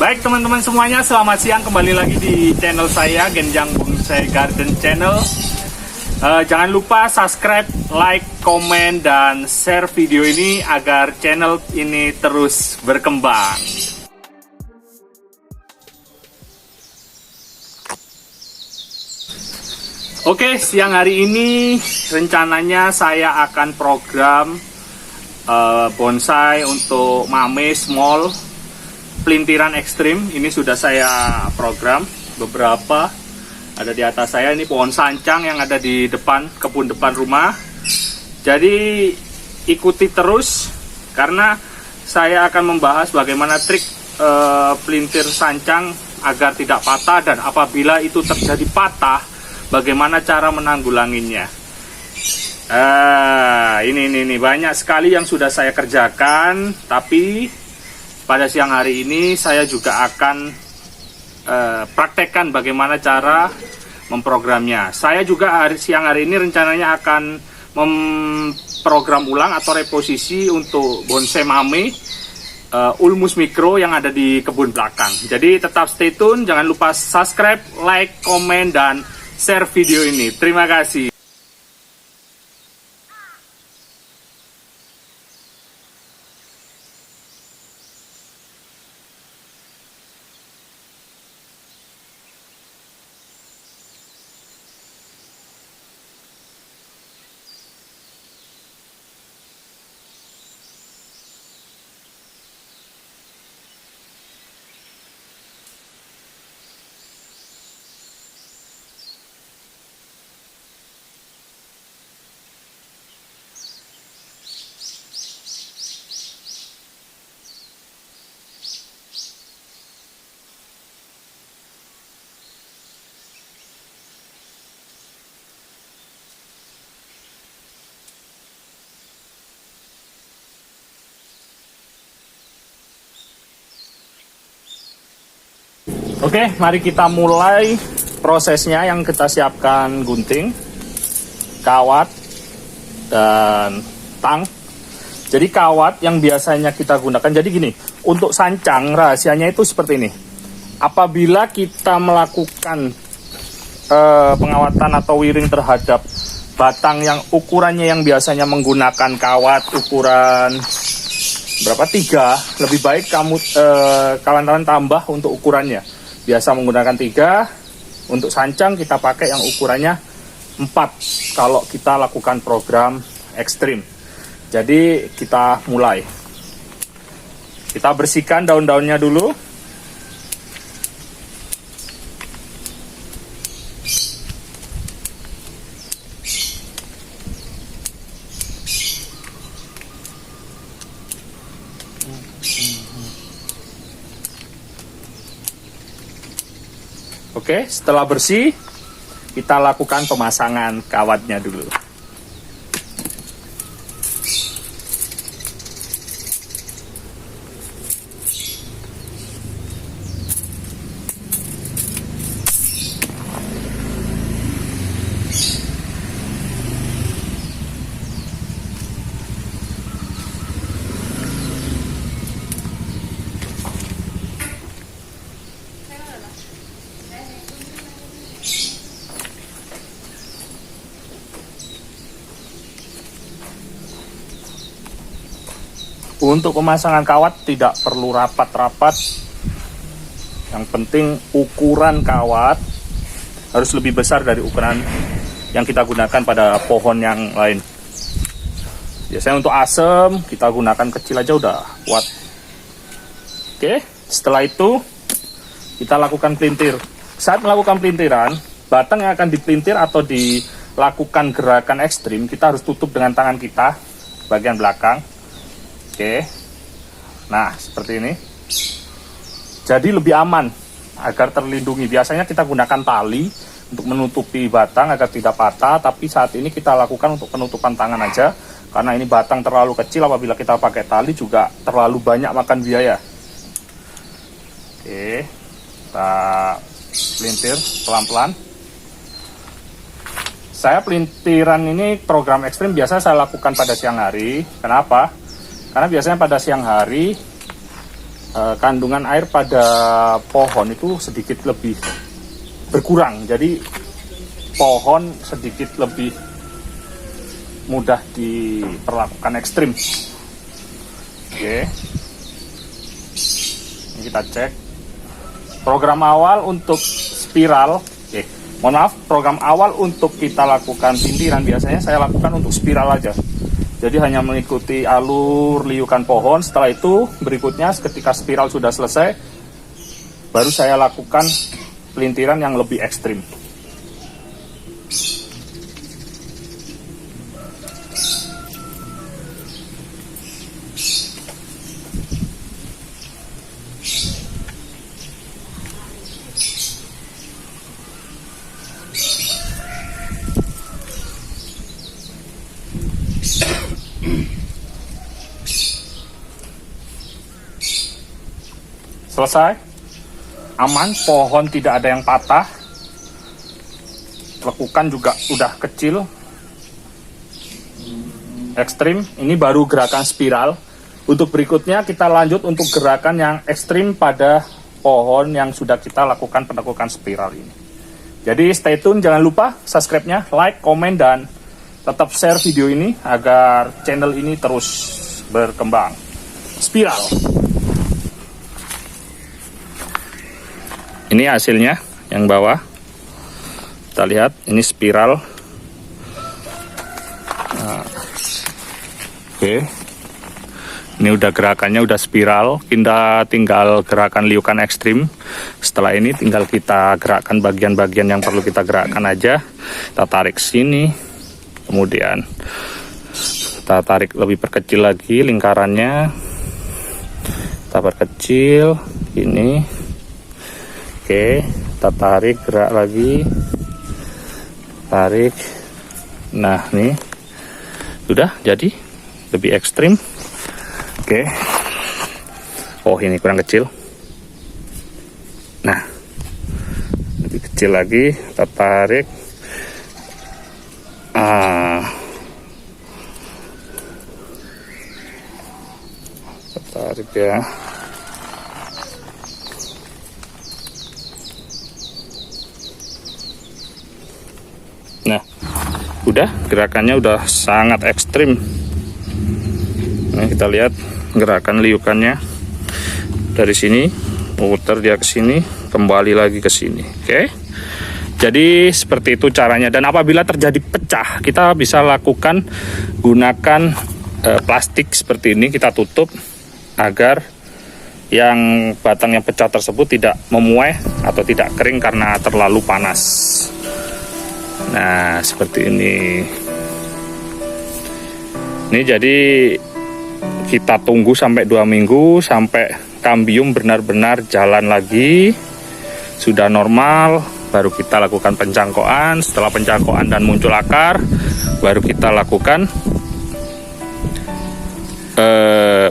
Baik teman-teman semuanya, selamat siang, kembali lagi di channel saya, Genjang Bonsai Garden Channel. Jangan lupa subscribe, like, komen, dan share video ini agar channel ini terus berkembang. Oke, siang hari ini rencananya saya akan program bonsai untuk mame small pelintiran ekstrim. Ini sudah saya program beberapa, ada di atas saya. Ini pohon sancang yang ada di depan kebun depan rumah. Jadi ikuti terus karena saya akan membahas bagaimana trik pelintir sancang agar tidak patah, dan apabila itu terjadi patah bagaimana cara menanggulanginya. Ini banyak sekali yang sudah saya kerjakan, tapi pada siang hari ini saya juga akan praktekkan bagaimana cara memprogramnya. Saya juga siang hari ini rencananya akan memprogram ulang atau reposisi untuk bonsai mame Ulmus Mikro yang ada di kebun belakang. Jadi tetap stay tune, jangan lupa subscribe, like, komen, dan share video ini. Terima kasih. Oke, mari kita mulai prosesnya. Yang kita siapkan gunting, kawat, dan tang. Jadi kawat yang biasanya kita gunakan, jadi gini, untuk sancang rahasianya itu seperti ini. Apabila kita melakukan pengawatan atau wiring terhadap batang yang ukurannya yang biasanya menggunakan kawat ukuran berapa, 3, lebih baik kamu kawan-kawan tambah untuk ukurannya. Biasa menggunakan 3, untuk sancang kita pakai yang ukurannya 4 kalau kita lakukan program ekstrim. Jadi kita mulai. Kita bersihkan daun-daunnya dulu. Oke, setelah bersih, kita lakukan pemasangan kawatnya dulu. Untuk pemasangan kawat tidak perlu rapat-rapat. Yang penting ukuran kawat harus lebih besar dari ukuran yang kita gunakan pada pohon yang lain. Biasanya untuk asem kita gunakan kecil aja udah kuat. Oke, setelah itu kita lakukan pelintir. Saat melakukan pelintiran, batang yang akan dipelintir atau dilakukan gerakan ekstrim, kita harus tutup dengan tangan kita bagian belakang. Oke, nah seperti ini. Jadi lebih aman agar terlindungi. Biasanya kita gunakan tali untuk menutupi batang agar tidak patah, tapi saat ini kita lakukan untuk penutupan tangan aja karena ini batang terlalu kecil. Apabila kita pakai tali juga terlalu banyak makan biaya. Oke, kita pelintir pelan-pelan. Saya pelintiran ini program ekstrim biasa saya lakukan pada siang hari. Kenapa? Karena biasanya pada siang hari kandungan air pada pohon itu sedikit lebih berkurang. Jadi pohon sedikit lebih mudah diperlakukan ekstrim. Oke. Ini kita cek. Program awal untuk spiral. Mohon maaf, program awal untuk kita lakukan pintiran biasanya saya lakukan untuk spiral aja. Jadi hanya mengikuti alur liukan pohon. Setelah itu berikutnya ketika spiral sudah selesai, baru saya lakukan pelintiran yang lebih ekstrim. Selesai, aman, pohon tidak ada yang patah, lekukan juga udah kecil, ekstrim. Ini baru gerakan spiral. Untuk berikutnya kita lanjut untuk gerakan yang ekstrim pada pohon yang sudah kita lakukan penekukan spiral ini. Jadi stay tune, jangan lupa subscribe-nya, like, komen, dan tetap share video ini agar channel ini terus berkembang. Spiral. Ini hasilnya yang bawah. Kita lihat, ini spiral. Nah, oke. Ini udah gerakannya udah spiral. Kita tinggal gerakan liukan ekstrim. Setelah ini tinggal kita gerakkan bagian-bagian yang perlu kita gerakkan aja. Kita tarik sini. Kemudian kita tarik lebih perkecil lagi lingkarannya. Kita perkecil ini. Oke, kita tarik, gerak lagi, tarik. Nah, nih sudah jadi lebih ekstrim. Oke. Oh, ini kurang kecil. Nah, lebih kecil lagi, kita tarik. Kita tarik ya. Nah, udah gerakannya udah sangat ekstrim. Nah, kita lihat gerakan liukannya dari sini, putar dia ke sini, kembali lagi ke sini. Oke. Jadi seperti itu caranya. Dan apabila terjadi pecah, kita bisa lakukan gunakan plastik seperti ini, kita tutup agar yang batang yang pecah tersebut tidak memuai atau tidak kering karena terlalu panas. Nah, seperti ini. Ini jadi kita tunggu sampai 2 minggu sampai kambium benar-benar jalan lagi, sudah normal, baru kita lakukan pencangkokan. Setelah pencangkokan dan muncul akar, baru kita lakukan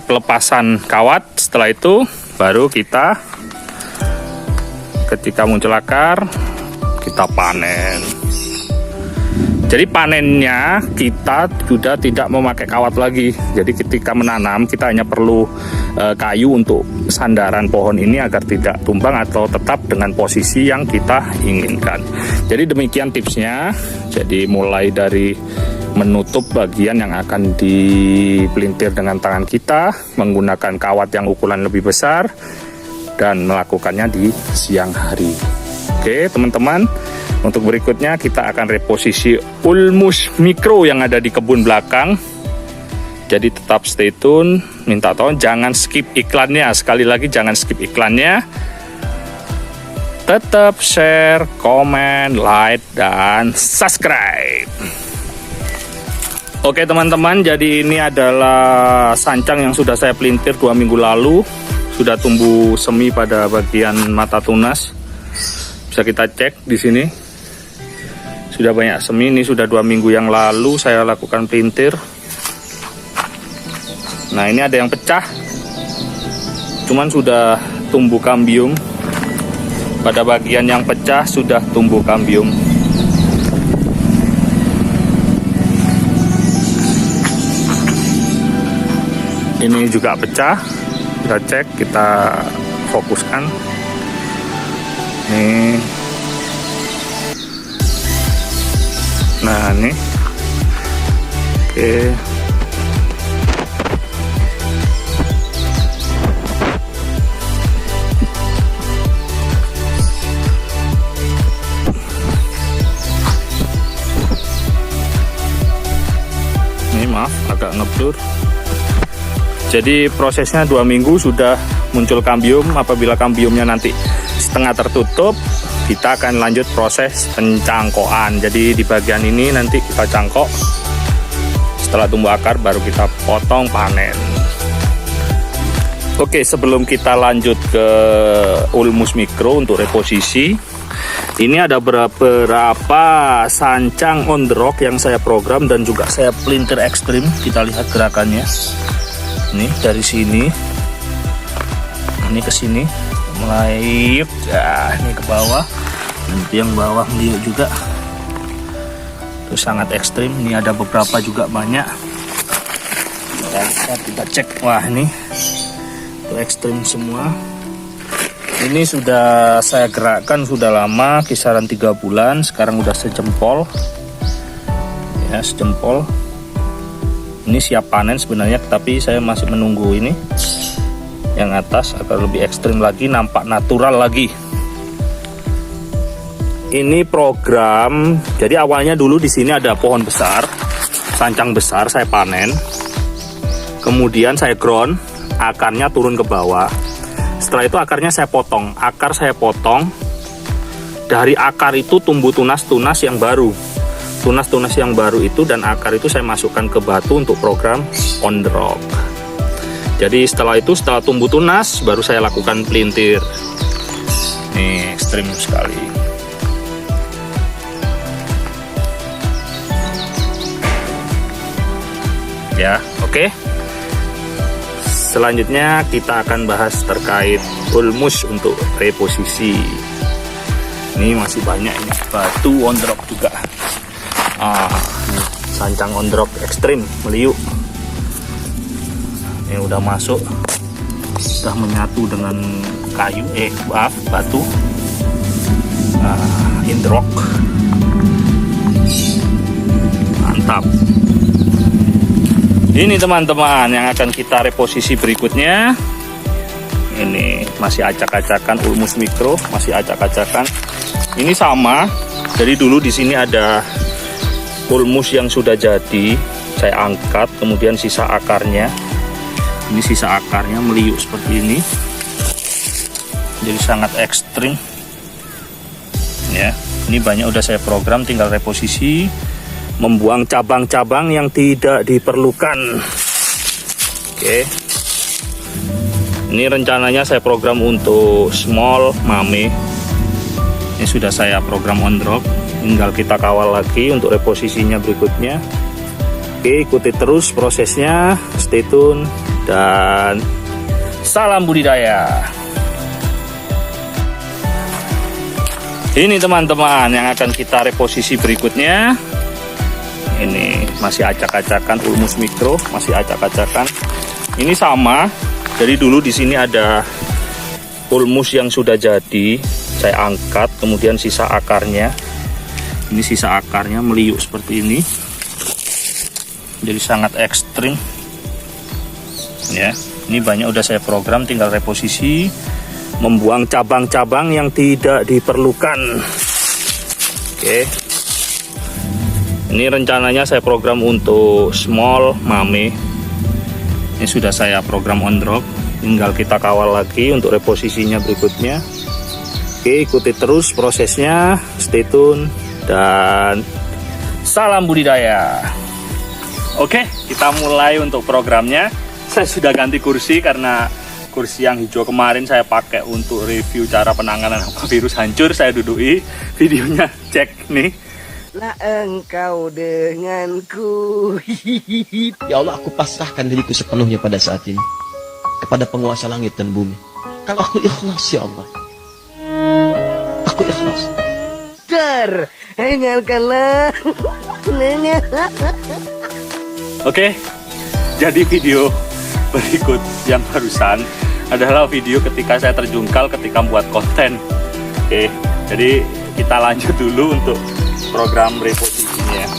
pelepasan kawat. Setelah itu baru kita ketika muncul akar kita panen. Jadi panennya kita sudah tidak memakai kawat lagi. Jadi ketika menanam kita hanya perlu kayu untuk sandaran pohon ini agar tidak tumbang atau tetap dengan posisi yang kita inginkan. Jadi demikian tipsnya. Jadi mulai dari menutup bagian yang akan dipelintir dengan tangan kita menggunakan kawat yang ukuran lebih besar dan melakukannya di siang hari. Oke teman-teman, untuk berikutnya kita akan reposisi Ulmus Mikro yang ada di kebun belakang. Jadi tetap stay tune, minta tolong jangan skip iklannya. Sekali lagi jangan skip iklannya. Tetap share, komen, like, dan subscribe. Oke teman-teman, jadi ini adalah sancang yang sudah saya pelintir 2 minggu lalu. Sudah tumbuh semi pada bagian mata tunas. Bisa kita cek di sini. Sudah banyak semi, ini sudah 2 minggu yang lalu saya lakukan pelintir. Nah ini ada yang pecah, cuman sudah tumbuh kambium. Pada bagian yang pecah sudah tumbuh kambium. Ini juga pecah, kita cek, kita fokuskan. Nih, nah ini, oke. Ini maaf, agak ngeblur. Jadi prosesnya 2 minggu sudah muncul kambium. Apabila kambiumnya nanti setengah tertutup, kita akan lanjut proses pencangkokan. Jadi di bagian ini nanti kita cangkok. Setelah tumbuh akar baru kita potong panen. Oke, sebelum kita lanjut ke Ulmus Micro untuk reposisi, ini ada beberapa sancang on the rock yang saya program dan juga saya pelintir ekstrim. Kita lihat gerakannya. Ini dari sini, ini ke sini, mulai ya, ini ke bawah, nanti yang bawah meliuk juga. Itu sangat ekstrim. Ini ada beberapa juga banyak. Kita cek, wah ini itu ekstrim semua. Ini sudah saya gerakkan sudah lama, kisaran 3 bulan. Sekarang udah sejempol, ya sejempol. Ini siap panen sebenarnya, tapi saya masih menunggu ini yang atas agar lebih ekstrim lagi, nampak natural lagi. Ini program, jadi awalnya dulu di sini ada pohon besar, sancang besar, saya panen. Kemudian saya ground, akarnya turun ke bawah. Setelah itu akarnya saya potong, akar saya potong. Dari akar itu tumbuh tunas-tunas yang baru. Tunas-tunas yang baru itu dan akar itu saya masukkan ke batu untuk program on the rock. Jadi setelah itu, setelah tumbuh tunas, baru saya lakukan pelintir. Nih, ekstrim sekali. Ya, oke. Selanjutnya kita akan bahas terkait Ulmus untuk reposisi. Ini masih banyak ini batu on the rock juga. Sancang on the rock ekstrim meliuk. Ini udah masuk, udah menyatu dengan kayu, batu. In the rock, mantap. Ini teman-teman yang akan kita reposisi berikutnya. Ini masih acak-acakan Ulmus Micro, masih acak-acakan. Ini sama. Jadi dulu di sini ada Ulmus yang sudah jadi, saya angkat, kemudian sisa akarnya. Ini sisa akarnya meliuk seperti ini. Jadi sangat ekstrim. Ya, ini banyak udah saya program, tinggal reposisi, membuang cabang-cabang yang tidak diperlukan. Oke. Ini rencananya saya program untuk small mame. Ini sudah saya program on drop. Tinggal kita kawal lagi untuk reposisinya berikutnya. Oke, ikuti terus prosesnya, stay tune, dan salam budidaya. Ini teman-teman yang akan kita reposisi berikutnya. Ini masih acak-acakan Ulmus Micro, masih acak-acakan. Ini sama. Jadi dulu di sini ada Ulmus yang sudah jadi, saya angkat, kemudian sisa akarnya. Ini sisa akarnya meliuk seperti ini. Jadi sangat ekstrim. Ya, ini banyak udah saya program, tinggal reposisi, membuang cabang-cabang yang tidak diperlukan. Oke. Ini rencananya saya program untuk small mame. Ini sudah saya program on drop. Tinggal kita kawal lagi untuk reposisinya berikutnya. Oke, ikuti terus prosesnya, stay tune, dan salam budidaya. Oke, kita mulai untuk programnya. Saya sudah ganti kursi karena kursi yang hijau kemarin saya pakai untuk review cara penanganan virus hancur. Saya duduki, videonya cek nih. Lah engkau denganku. Ya Allah, aku pasrahkan diriku sepenuhnya pada saat ini kepada penguasa langit dan bumi. Kalau aku ikhlas, ya Allah, aku ikhlas. Dengarkanlah. Oke, jadi video berikut yang barusan adalah video ketika saya terjungkal ketika membuat konten. Oke, jadi kita lanjut dulu untuk program reposisinya ya.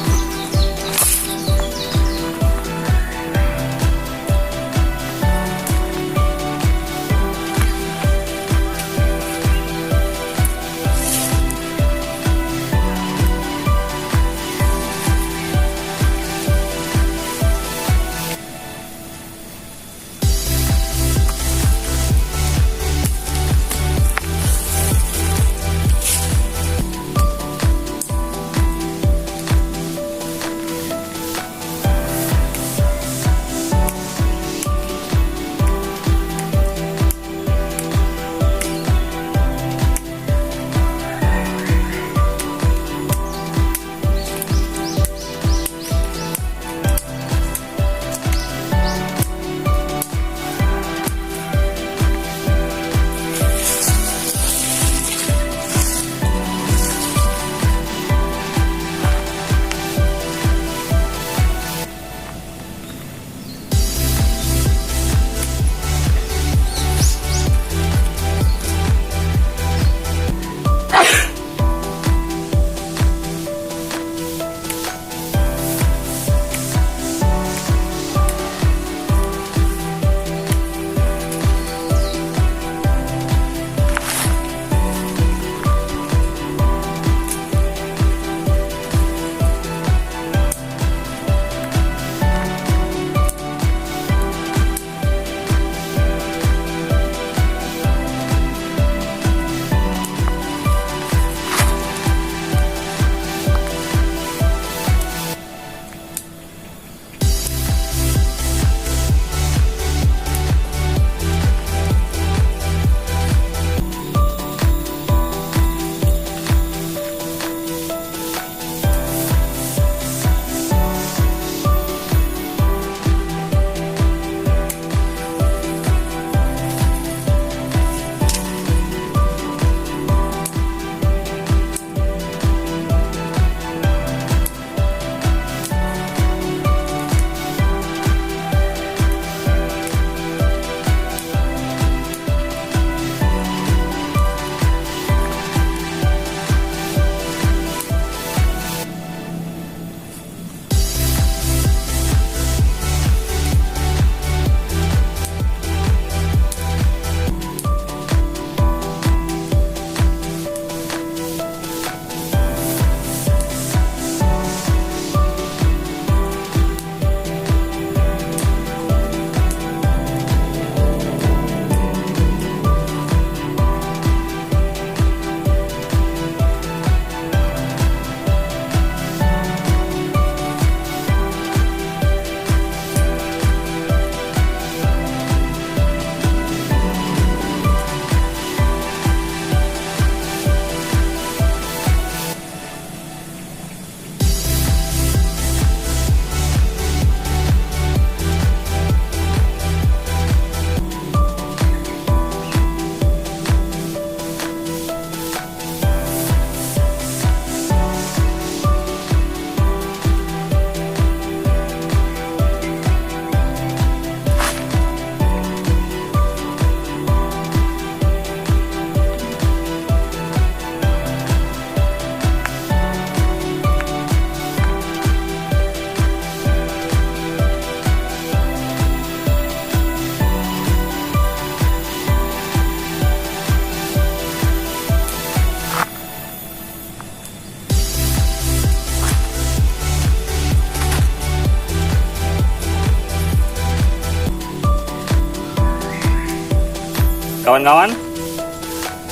Kawan-kawan,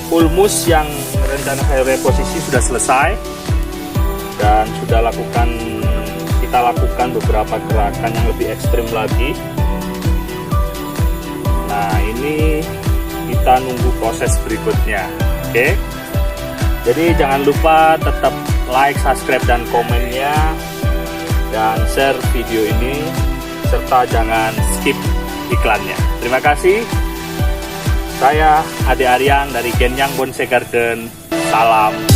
ulmus yang rencana saya reposisi sudah selesai dan kita lakukan beberapa gerakan yang lebih ekstrim lagi. Nah, ini kita nunggu proses berikutnya. Oke. Jadi jangan lupa tetap like, subscribe dan komennya, dan share video ini, serta jangan skip iklannya. Terima kasih. Saya Ade Aryang dari Genyang Bonsai Garden. Salam